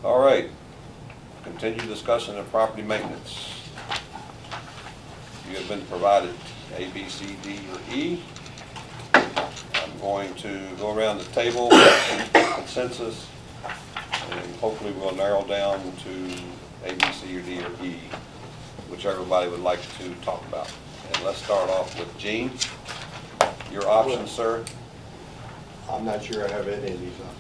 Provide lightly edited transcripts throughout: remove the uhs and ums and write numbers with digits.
All right, continue discussion of property maintenance. You have been provided A, B, C, D, or E. I'm going to go around the table, consensus, and hopefully we'll narrow down to A, B, C, or D, or E, which everybody would like to talk about. And let's start off with Gene. Your options, sir? I'm not sure I have any of these options.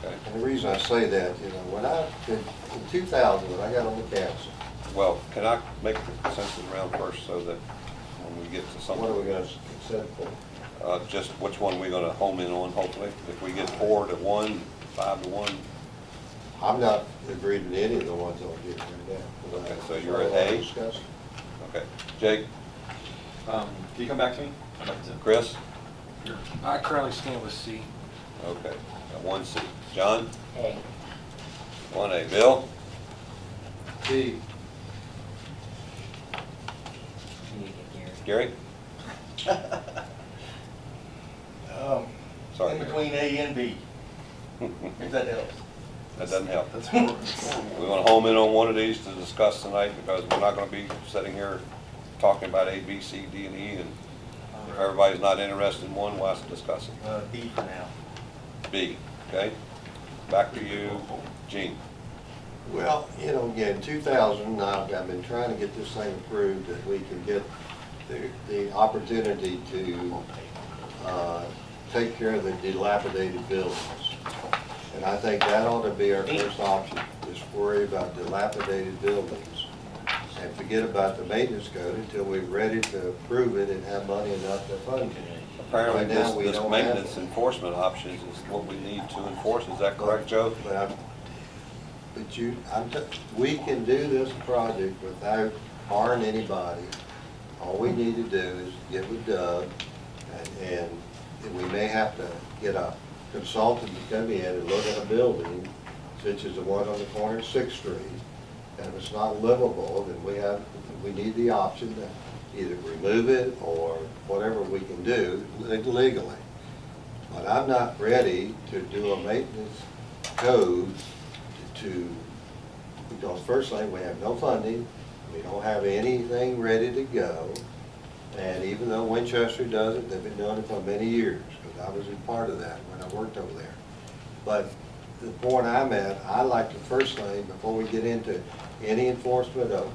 Okay. And the reason I say that, when in 2000, when I got on the council, Well, can I make the consensus round first so that when we get to something? what are we going to consent for? Just which one we're gonna home in on, hopefully. If we get 4-1, 5-1. I'm not agreed with any of the ones on here right now. Okay, so you're at A? Discuss. Okay. Jake, Can you come back to me? I'd like to. Chris? I currently stand with C. Okay, got 1C. John? A. 1A. Bill? B. Gary? Sorry. In between A and B, if that helps. That doesn't help. That's what We want to home in on one of these to discuss tonight because we're not going to be sitting here talking about A, B, C, D, and E. And if everybody's not interested in one, why discuss it? B for now. B, okay? Back to you, Gene. Well, again, 2000, I've been trying to get this thing approved that we can get the opportunity to take care of the dilapidated buildings. And I think that ought to be our first option, is worry about dilapidated buildings and forget about the maintenance code until we're ready to approve it and have money enough to fund it. Apparently, Right now, we this don't have maintenance one. enforcement options is what we need to enforce. Is that correct, Joe? We can do this project without harming anybody. All we need to do is get with Doug, and we may have to get a consultant to come in and look at a building, such as the one on the corner of 6th Street. And if it's not livable, then we need the option to either remove it or whatever we can do legally. But I'm not ready to do a maintenance code because first thing, we have no funding, we don't have anything ready to go. And even though Winchester does it, they've been doing it for many years, because I was a part of that when I worked over there. But the point I'm at, I like the first thing, before we get into any enforcement of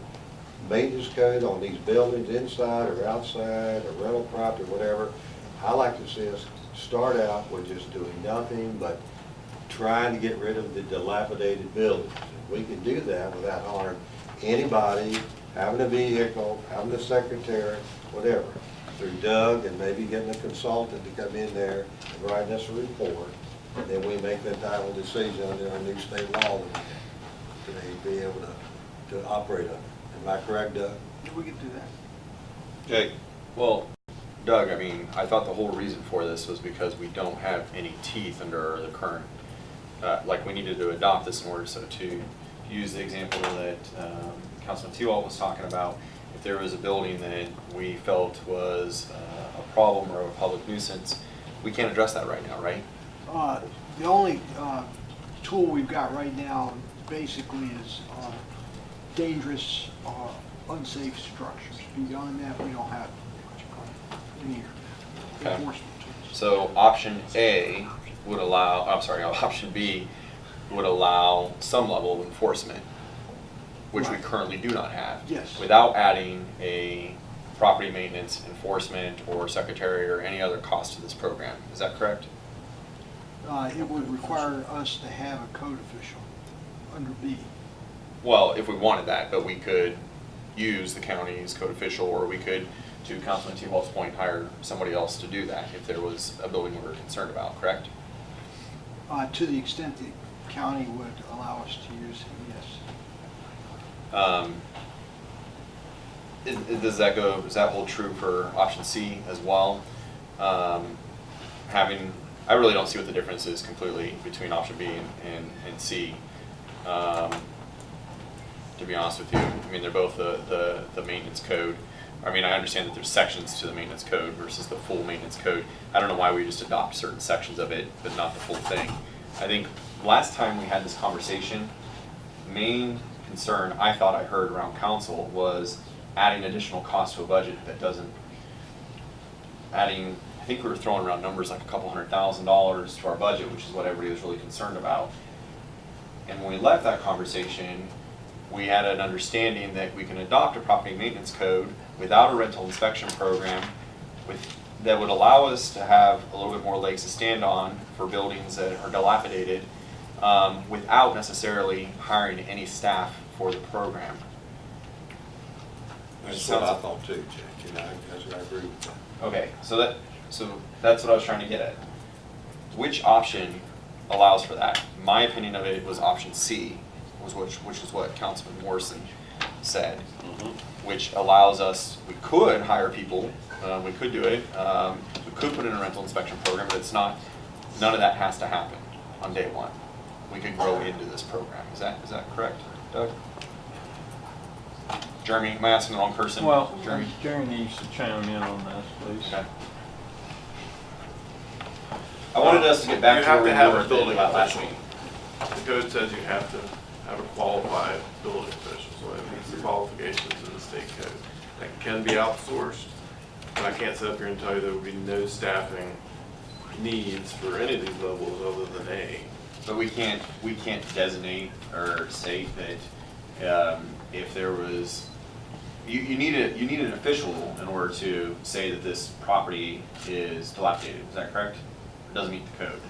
maintenance code on these buildings inside or outside or rental property, whatever, I like to see us start out with just doing nothing but trying to get rid of the dilapidated buildings. If we can do that without harming anybody, having a vehicle, having a secretary, whatever, through Doug and maybe getting a consultant to come in there and write us a report, and then we make that final decision under our new state law that we be able to operate under. Am I correct, Doug? We could do that. Jake? Well, Doug, I mean, I thought the whole reason for this was because we don't have any teeth under the current, like we needed to adopt this in order so to use the example that Councilman Tewalt was talking about. If there was a building that we felt was a problem or a public nuisance, we can't address that right now, right? The only tool we've got right now basically is dangerous, unsafe structures. Beyond that, we don't have any Okay. enforcement tools. So option A would allow, I'm sorry, option B would allow some level of enforcement, which we Right. currently do not have. Yes. Without adding a property maintenance enforcement or secretary or any other cost to this program. Is that correct? It would require us to have a code official under B. Well, if we wanted that, but we could use the county's code official, or we could, to Councilman Tewalt's point, hire somebody else to do that if there was a building we were concerned about, correct? To the extent the county would allow us to use it, yes. Does that hold true for option C as well? I really don't see what the difference is completely between option B and C. To be honest with you, I mean, they're both the maintenance code. I mean, I understand that there's sections to the maintenance code versus the full maintenance code. I don't know why we just adopt certain sections of it, but not the full thing. I think last time we had this conversation, main concern I thought I heard around council was adding additional cost to a budget that doesn't, adding, I think we were throwing around numbers like a couple $100,000 to our budget, which is what everybody was really concerned about. And when we left that conversation, we had an understanding that we can adopt a property maintenance code without a rental inspection program that would allow us to have a little bit more legs to stand on for buildings that are dilapidated, without necessarily hiring any staff for the program. That's what I thought too, Jake, and I agree with that. Okay, so that's what I was trying to get at. Which option allows for that? My opinion of it was option C, which is what Councilman Morrison said, which allows us, we could hire people, we could do it, we could put in a rental inspection program, but it's not, none of that has to happen on day one. We could grow into this program. Is that correct, Doug? Jeremy, am I asking the wrong person? Well, Jeremy? Jeremy needs to chime in on this, please. Okay. I wanted us to get back You to where have we to have were a building about last official. week. The code says you have to have a qualified building official, so that meets the qualifications in the state code. That can be outsourced, but I can't sit up here and tell you there will be no staffing needs for any of these levels other than A. But we can't designate or state that if there was, you need an official in order to say that this property is dilapidated. Is that correct? It doesn't meet the code.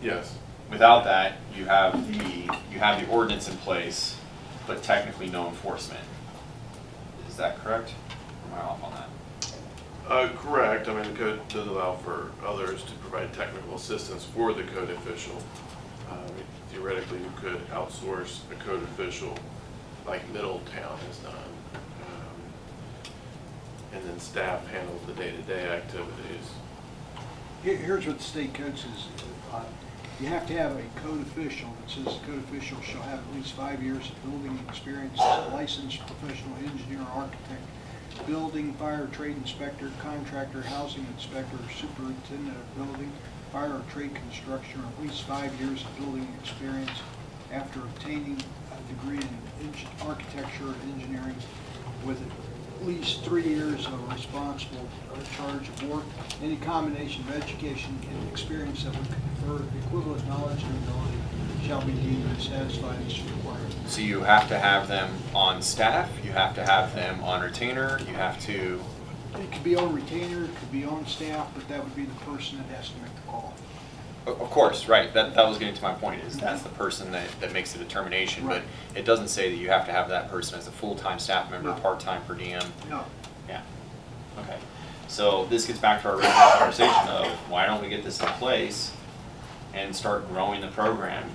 Yes. Without that, you have the ordinance in place, but technically no enforcement. Is that correct? Or am I off on that? Correct. I mean, the code does allow for others to provide technical assistance for the code official. Theoretically, you could outsource a code official like Middletown has done. And then staff handles the day-to-day activities. Here's what the state code says. You have to have a code official that says the code official shall have at least 5 years of building experience as a licensed professional engineer or architect, building, fire, trade inspector, contractor, housing inspector, or superintendent of building, fire or trade construction, or at least 5 years of building experience after obtaining a degree in architecture or engineering with at least 3 years of responsible charge of work. Any combination of education and experience that would confer equivalent knowledge and ability shall be deemed to satisfy this requirement. So you have to have them on staff, you have to have them on retainer, you have to, It could be on retainer, it could be on staff, but that would be the person that has to make the call. of course, right, that was getting to my point, is that's the person that makes the determination, but Right. it doesn't say that you have to have that person as a full-time staff member, No. part-time per diem. No. Yeah, okay. So this gets back to our original conversation of, why don't we get this in place and start growing the program,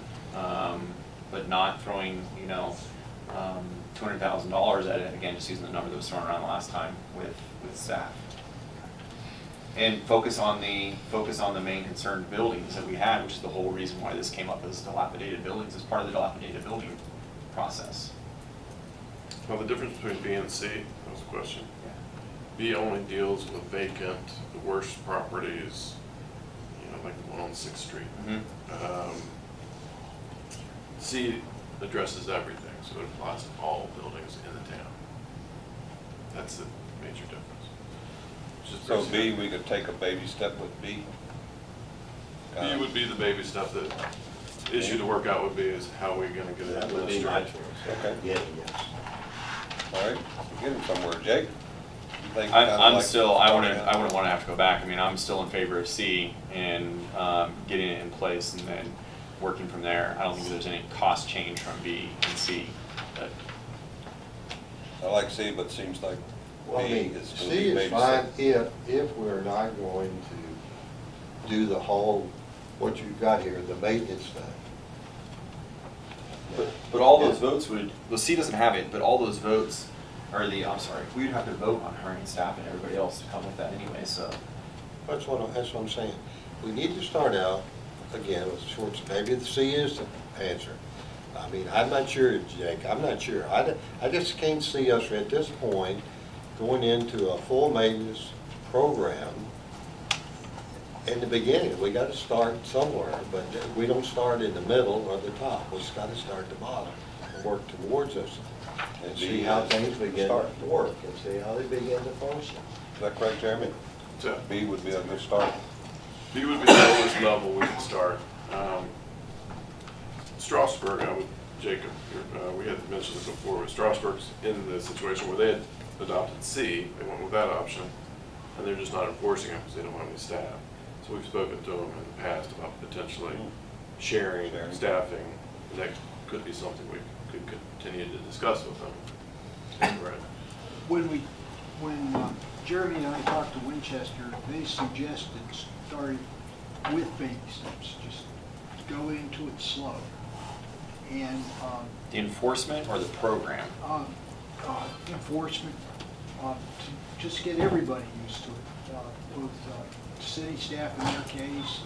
but not throwing, $200,000 at it, again, just using the number that was thrown around last time with staff. And focus on the main concerned buildings that we had, which is the whole reason why this came up as dilapidated buildings, as part of the dilapidated building process. Well, the difference between B and C, that was the question. B only deals with vacant, the worst properties, like the one on 6th Street. Mm-hmm. C addresses everything, so it applies to all buildings in the town. That's the major difference. Just So pretty B, simple. we could take a baby step with B. B would be the baby stuff. The issue to work out would be is how are we gonna get it That would be my administrated? choice. Okay. Yeah, yes. All right, get him somewhere. Jake? You think I kinda like- wouldn't want to have to go back. I mean, I'm still in favor of C and getting it in place and then working from there. I don't think there's any cost change from B and C, but I like C, but seems like Well, I B mean, is gonna C be is maybe fine C. if we're not going to do the whole, what you've got here, the maintenance thing. But all those votes would, well, C doesn't have it, but all those votes are we'd have to vote on hiring staff and everybody else to come with that anyway, so. That's what I'm saying. We need to start out, again, with short, maybe the C is the answer. I mean, I'm not sure, Jake, I'm not sure. I just can't see us at this point going into a full maintenance program in the beginning, we gotta start somewhere, but we don't start in the middle or the top. We just gotta start at the bottom and work towards us. And see how things begin to work and see how they begin to function. Is that correct, Jeremy? So B would be a good start. B would be the lowest level we could start. Strasburg, Jacob, we had mentioned this before, but Strasburg's in the situation where they had adopted C, they went with that option, and they're just not enforcing it because they don't have any staff. So we've spoken to them in the past about potentially sharing staffing, and that could be something we could continue to discuss with them. Right. When Jeremy and I talked to Winchester, they suggested starting with baby steps, just go into it slow. And The enforcement or the program? enforcement, to just get everybody used to it, both city staff in their case,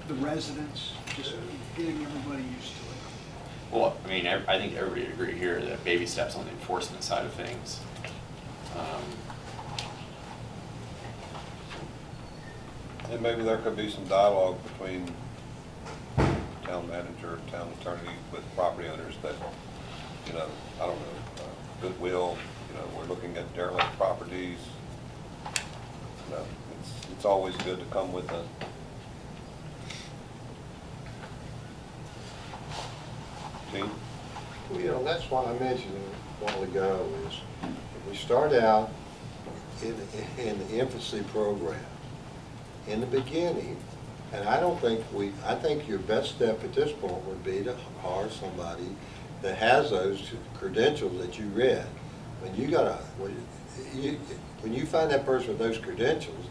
the residents, just getting everybody used to it. Well, I mean, I think everybody would agree here that baby steps on the enforcement side of things. And maybe there could be some dialogue between town manager, town attorney with property owners that, you know, I don't know, goodwill, you know, we're looking at derelict properties. You know, it's always good to come with a team. Well, you know, that's why I mentioned a while ago is if we start out in the infancy program, in the beginning, and I think your best step at this point would be to hire somebody that has those credentials that you read. When you find that person with those credentials,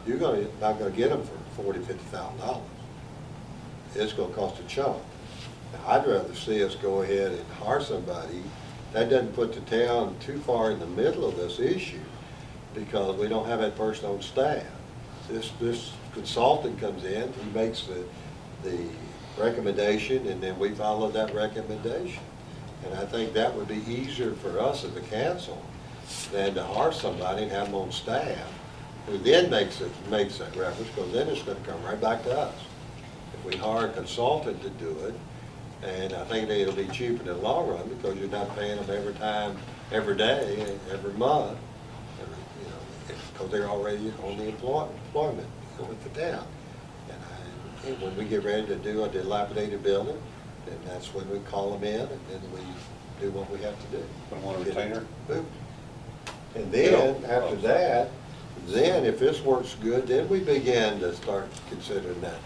you're not gonna get them for $40,000, $50,000. It's gonna cost a chunk. Now, I'd rather see us go ahead and hire somebody that doesn't put the town too far in the middle of this issue, because we don't have that person on staff. This consultant comes in, he makes the recommendation, and then we follow that recommendation. And I think that would be easier for us as a council than to hire somebody and have them on staff, who then makes that reference, because then it's gonna come right back to us. If we hire a consultant to do it, and I think it'll be cheaper in the long run, because you're not paying them every time, every day, every month, you know, because they're already on the employment with the town. And when we get ready to do a dilapidated building, then that's when we call them in, and then we do what we have to do. Put them on a retainer. Boom. And then, after that, then if this works good, then we begin to start considering that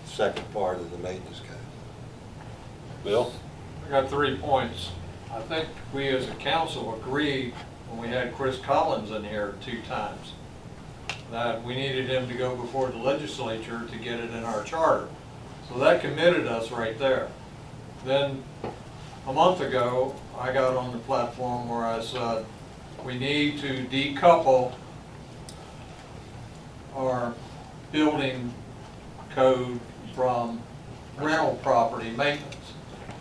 second part of the maintenance code. Bill? I got 3 points. I think we as a council agreed when we had Chris Collins in here 2 times that we needed him to go before the legislature to get it in our charter. So that committed us right there. Then a month ago, I got on the platform where I said we need to decouple our building code from rental property maintenance.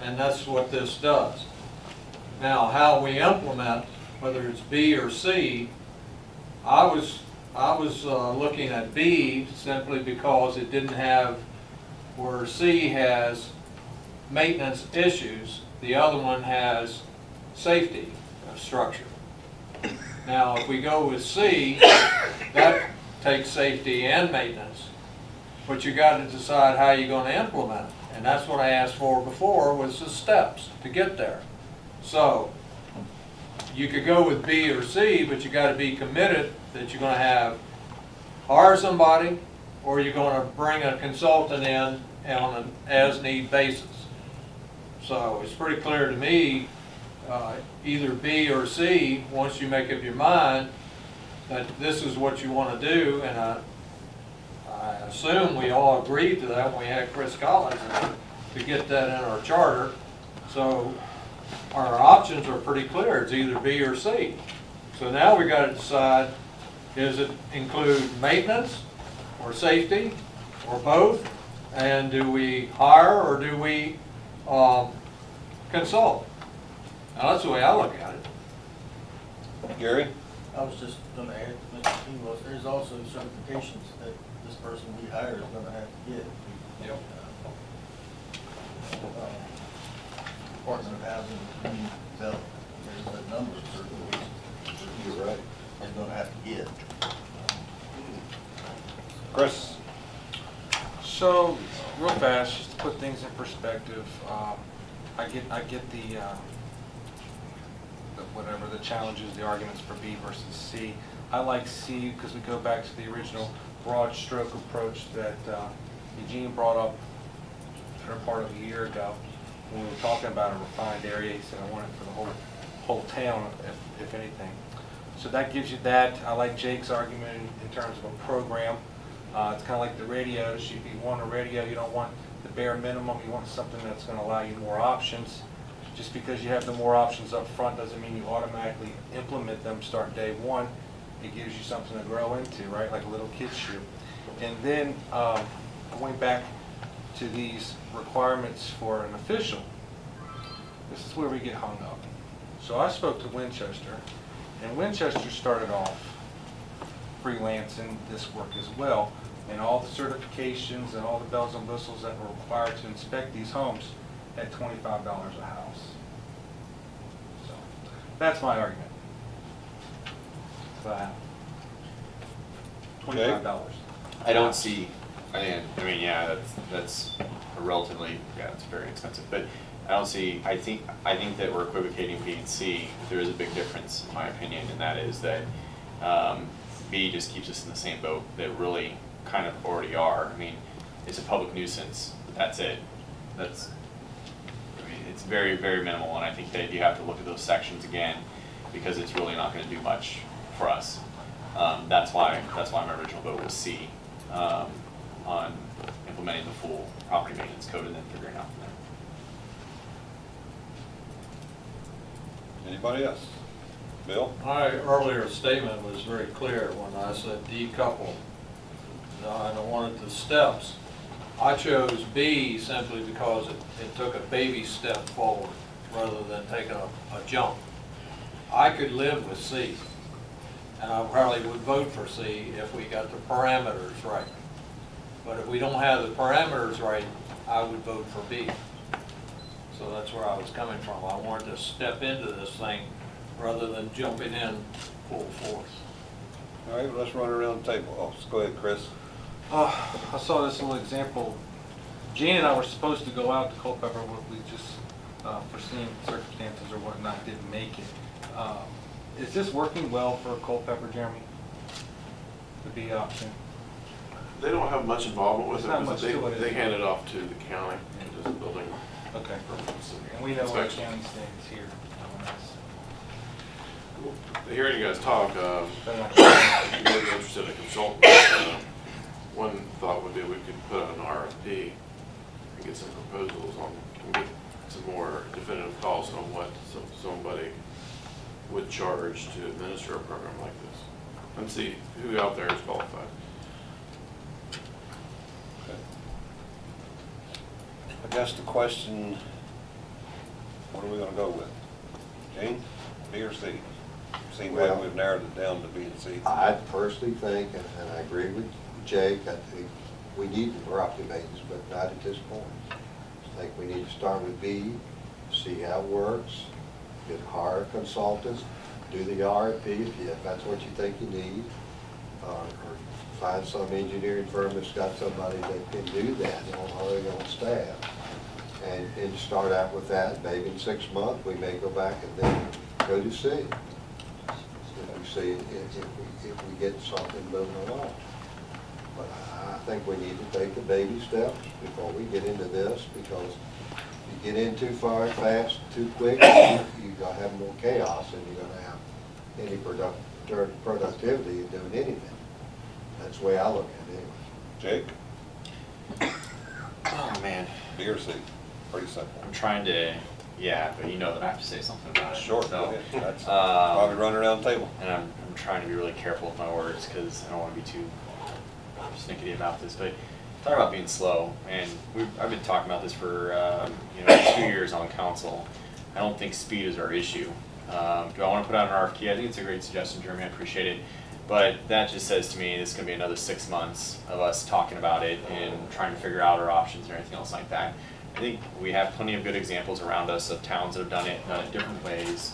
And that's what this does. Now, how we implement, whether it's B or C, I was looking at B simply because it didn't have, where C has maintenance issues, the other one has safety of structure. Now, if we go with C, that takes safety and maintenance, but you got to decide how you're going to implement it. And that's what I asked for before, was the steps to get there. So you could go with B or C, but you got to be committed that you're going to hire somebody, or you're going to bring a consultant in on an as-need basis. So it's pretty clear to me, either B or C, once you make up your mind that this is what you want to do, and I assume we all agreed to that when we had Chris Collins to get that in our charter. So our options are pretty clear. It's either B or C. So now we got to decide, does it include maintenance or safety or both? And do we hire or do we consult? Now that's the way I look at it. Gary? I was just gonna add, Mr. King was, there's also certifications that this person we hire is gonna have to get. Yep. Department of Housing and Community Development, there's a number of certifications You're right. they're gonna have to get. Chris? So, real fast, just to put things in perspective, I get the whatever, the challenges, the arguments for B versus C. I like C because we go back to the original broad stroke approach that Eugene brought up for part of a year ago when we were talking about a refined area. He said, I want it for the whole town, if anything. So that gives you that. I like Jake's argument in terms of a program. It's kind of like the radios. If you want a radio, you don't want the bare minimum. You want something that's going to allow you more options. Just because you have the more options up front doesn't mean you automatically implement them start day one. It gives you something to grow into, right? Like a little kid's shoe. And then going back to these requirements for an official, this is where we get hung up. So I spoke to Winchester, and Winchester started off freelancing this work as well, and all the certifications and all the bells and whistles that were required to inspect these homes at $25 a house. So that's my argument. So $25. I don't see, I mean, yeah, that's a relatively, yeah, it's very expensive, but I don't see, I think that we're equivocating B and C. There is a big difference, in my opinion, and that is that B just keeps us in the same boat that really kind of already are. I mean, it's a public nuisance, but that's it. I mean, it's very, very minimal, and I think that you have to look at those sections again, because it's really not gonna do much for us. That's why my original vote was C, on implementing the full property maintenance code and then figuring out from there. Anybody else? Bill? My earlier statement was very clear when I said decouple. I don't want it to steps. I chose B simply because it took a baby step forward rather than taking a jump. I could live with C, and I probably would vote for C if we got the parameters right. But if we don't have the parameters right, I would vote for B. So that's where I was coming from. I wanted to step into this thing rather than jumping in full force. All right, well, let's run around the table. Oh, let's go ahead, Chris. I saw this little example. Gene and I were supposed to go out to Culpeper, but we just, foreseen circumstances or whatnot, didn't make it. Is this working well for Culpeper, Jeremy? The B option? They don't have much involvement with it, There's not because much to it, is they there? hand it off to the county, just building Okay. permits And we know where the inspection. county stands here. Hearing you guys talk, Better not- if you would be interested in a consultant, one thought would be we could put out an RFP and get some proposals on, and get some more definitive costs on what somebody would charge to administer a program like this, and see who out there is qualified. I guess the question, what are we gonna go with? Gene, B or C? Seems like Well- we've narrowed it down to B and C. I personally think, and I agree with Jake, I think we need the property maintenance, but not at this point. I think we need to start with B, see how it works, hire a consultant, do the RFP if that's what you think you need, or find some engineering firm that's got somebody that can do that already on staff. And start out with that, maybe in 6 months, we may go back and then go to C. If we see, if we get something moving along. But I think we need to take the baby steps before we get into this, because if you get in too far, fast, too quick, you're gonna have more chaos, and you're gonna have any productivity in doing anything. That's the way I look at it anyway. Jake, Oh, man. B or C? Pretty simple. I'm trying to, yeah, but you know that I have to say something about it. Short, so, go ahead. That's probably running around the table. And I'm trying to be really careful with my words, because I don't want to be too snickety about this, but talk about being slow, and I've been talking about this for 2 years on council. I don't think speed is our issue. Do I want to put out an RFQ? I think it's a great suggestion, Jeremy, I appreciate it. But that just says to me, this is gonna be another 6 months of us talking about it and trying to figure out our options or anything else like that. I think we have plenty of good examples around us of towns that have done it different ways.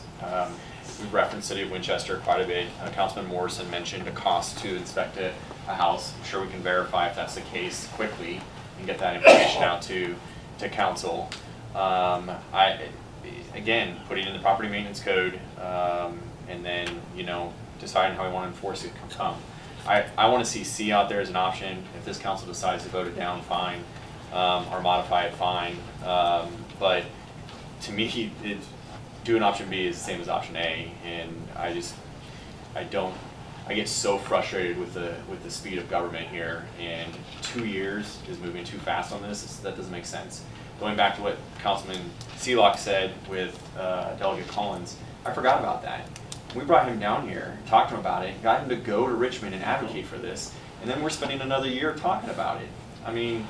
We've referenced City of Winchester quite a bit. Councilman Morrison mentioned a cost to inspect a house. I'm sure we can verify if that's the case quickly and get that information out to council. Again, putting in the property maintenance code, and then, deciding how we want to enforce it come. I want to see C out there as an option. If this council decides to vote it down, fine, or modify it, fine. But to me, doing option B is the same as option A, and I get so frustrated with the speed of government here, and 2 years is moving too fast on this. That doesn't make sense. Going back to what Councilman Seelock said with Delegate Collins, I forgot about that. We brought him down here, talked to him about it, got him to go to Richmond and advocate for this, and then we're spending another year talking about it. I mean,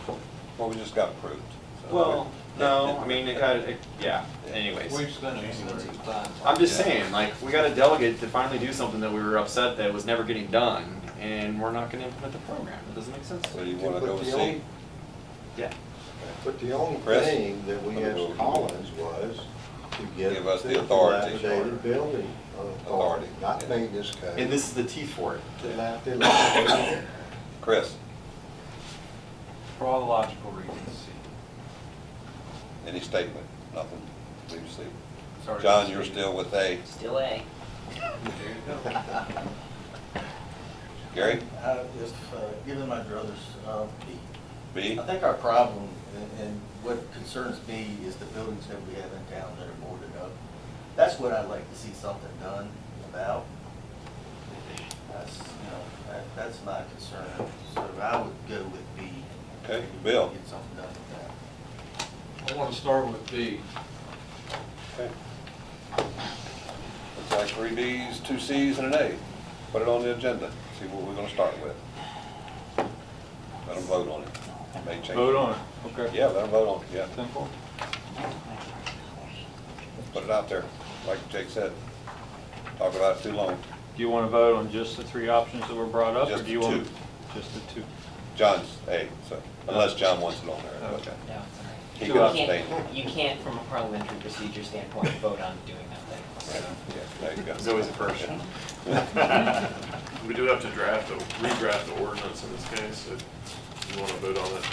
Well, we just got approved. so- well, no, I mean, yeah, anyways. We've spent extensive time. I'm just saying, like, we got a delegate to finally do something that we were upset that was never getting done, and we're not gonna implement the program. It doesn't make sense. So you wanna go with But the C? only- Yeah. But the only Chris? thing that we asked Collins was to get. Give us the authority. Dilapidated building authority, not Yeah. maintenance code. And this is the teeth for it. Dilapidated. Chris, For all the logical reasons, C. any statement? Nothing? Leave C. Sorry. John, you're still with A. Still A. Gary? If, given my druthers, B. B? I think our problem, and what concerns me, is the buildings that we have in town that are boarded up. That's what I'd like to see something done about. That's my concern, so I would go with B. Okay, Bill? Get something done with that. I want to start with B. Okay. Looks like 3 Bs, 2 Cs, and an A. Put it on the agenda, see what we're gonna start with. Let them vote on it. May change. Vote on it, okay. Yeah, let them vote on it, yeah. Simple. Put it out there, like Jake said. Talk about it too long. Do you want to vote on just the 3 options that were brought up? Just Or do you the want 2. Just the 2? John's A, so, unless John wants it on there. but Okay. No, it's all right. He So can I abstain. You can't, from a parliamentary procedure standpoint, vote on doing that thing. So, Yeah, there you go. There's always a first. We do have to redraft the ordinance in this case, if you want to vote on it,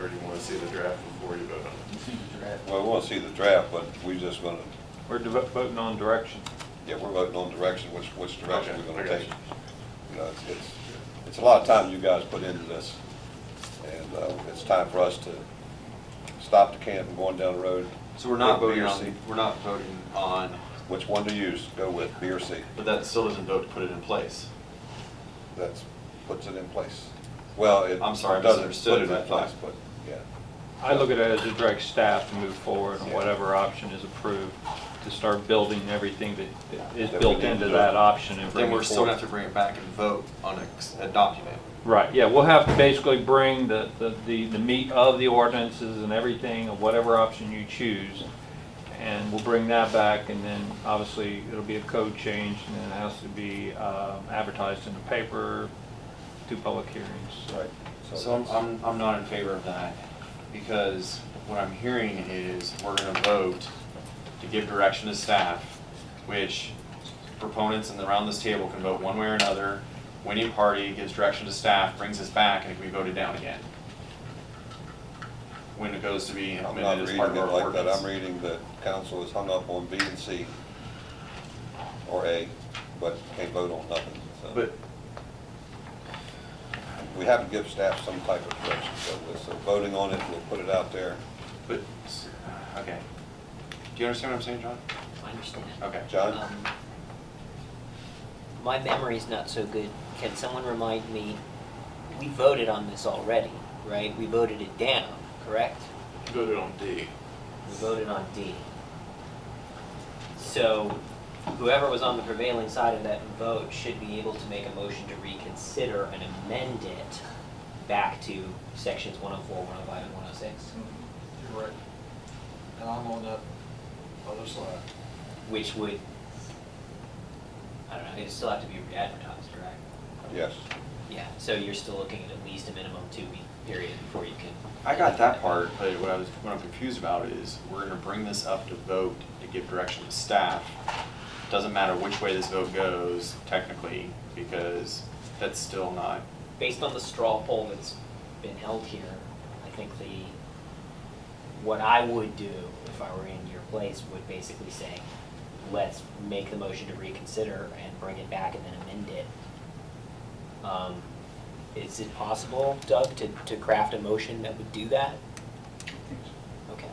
or do you want to see the draft before you vote on it? You see the draft? Well, we want to see the draft, but we just gonna, We're voting on direction. yeah, we're voting on direction, which direction Okay, we're I gonna got take. you. You know, it's a lot of time you guys put into this, and it's time for us to stop the camp and going down the road. So we're not Pick B voting or on, C. we're not voting on, Which one to use, go with, B or C. but that still doesn't vote to put it in place. That's, puts it in place. Well, it I'm sorry, I doesn't misunderstood put it it, I in thought. place, but, yeah. I look at it as it directs staff to move forward on Yeah. whatever option is approved, to start building everything that is That we built need into to do. that option and bring Then it we're still gonna have forward. to bring it back and vote on adopting it. Right, yeah, we'll have to basically bring the meat of the ordinances and everything, of whatever option you choose, and we'll bring that back, and then obviously it'll be a code change, and then it has to be advertised in the paper, 2 public hearings. Right. So I'm not in favor of that, because what I'm hearing is we're gonna vote to give direction to staff, which proponents and around this table can vote one way or another. Winning party gives direction to staff, brings us back, and it can be voted down again when it goes to be I'm not implemented as reading part it of our like that. ordinance. I'm reading that council is hung up on B and C, or A, but can't vote on nothing, so. But We have to give staff some type of direction to go with, so voting on it, we'll put it out there. But, okay. Do you understand what I'm saying, John? I understand. Okay. John? My memory's not so good. Can someone remind me, we voted on this already, right? We voted it down, correct? Voted on D. We voted on D. So whoever was on the prevailing side of that vote should be able to make a motion to reconsider and amend it back to sections 104, 105, and 106, You're right. And I'm on that other side. which would I don't know, it still have to be re-advertised, correct? Yes. Yeah, so you're still looking at least a minimum 2-week period before you can. I got that part, but what I'm confused about is we're gonna bring this up to vote to give direction to staff. Doesn't matter which way this vote goes technically, because that's still not, Based on the straw poll that's been held here, I think what I would do if I were in your place would basically say, let's make the motion to reconsider and bring it back and then amend it. Is it possible, Doug, to craft a motion that would do that? Okay.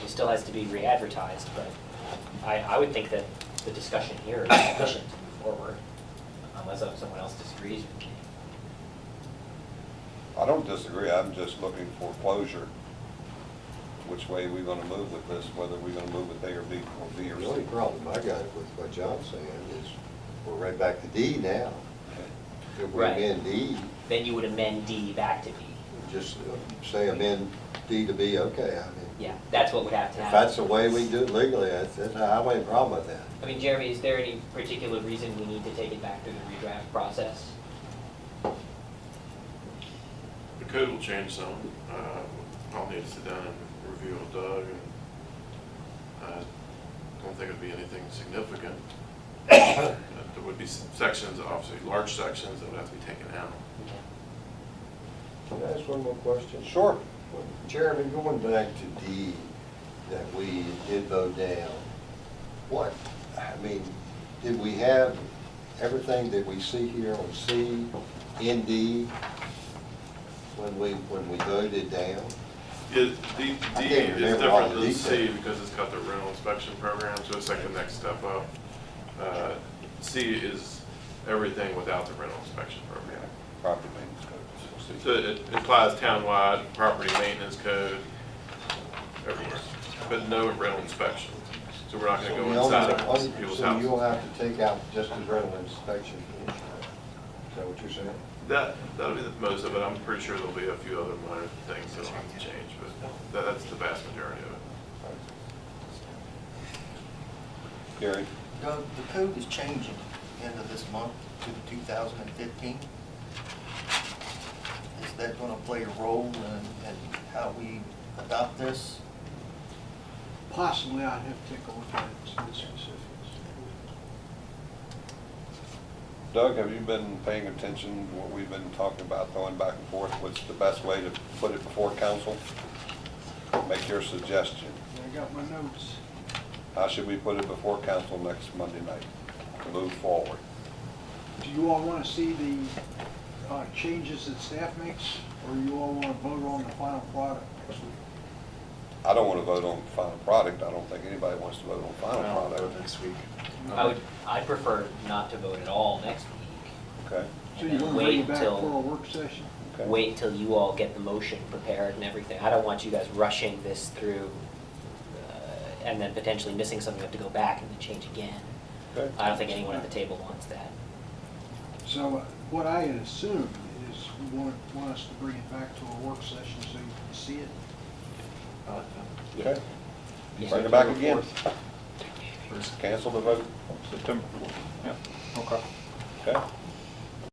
It still has to be re-advertised, but I would think that the discussion here is sufficient to move forward, unless someone else disagrees with me. I don't disagree, I'm just looking for closure. Which way are we gonna move with this, whether we're gonna move with A or B, or B or The only C. problem I got with what John's saying is we're right back to D now. If we Right. amend D, Then you would amend D back to B. just say amend D to B, okay, I mean, Yeah, that's what would have to if happen. that's the way we do it legally, that's, I have any problem with that. I mean, Jeremy, is there any particular reason we need to take it back through the redraft process? The code will change some. I'll need to sit down and review with Doug, and I don't think it'd be anything significant. There would be some sections, obviously large sections, that would have to be taken out. Can I ask one more question? Sure. Jeremy, going back to D, that we did vote down, what, I mean, did we have everything that we see here on C in D when we voted down? Yeah, D I is can't remember all different the than C details. because it's got the rental inspection program, so it's like the next step up. C is everything without the rental inspection program. Property maintenance code. So it applies townwide, property maintenance code, everywhere, but no rental inspection. So we're not gonna go inside of people's So you'll houses. have to take out just the rental inspection portion. Is that what you're saying? That'll be the most of it. I'm pretty sure there'll be a few other minor things that'll have to change, but that's the vast majority of it. Gary? Doug, the code is changing end of this month to 2015. Is that going to play a role in how we adopt this? Possibly, I'd have to take a look at it and see the specifics. Doug, have you been paying attention to what we've been talking about, going back and forth? What's the best way to put it before council? Make your suggestion. I got my notes. How should we put it before council next Monday night to move forward? Do you all want to see the changes that staff makes, or you all want to vote on the final product next week? I don't want to vote on the final product. I don't think anybody wants to vote on the final I'll product. vote next week. I'd prefer not to vote at all next week. Okay, So And you then want to bring wait it back till- for a work session? okay. Wait till you all get the motion prepared and everything. I don't want you guys rushing this through and then potentially missing something, we have to go back and then change again. Okay. I don't think anyone at the table wants that. So what I had assumed is you want us to bring it back to a work session so you can see it. Okay. Yeah. Bring it back again. Cancel the vote. September 4th, yeah, okay. Okay.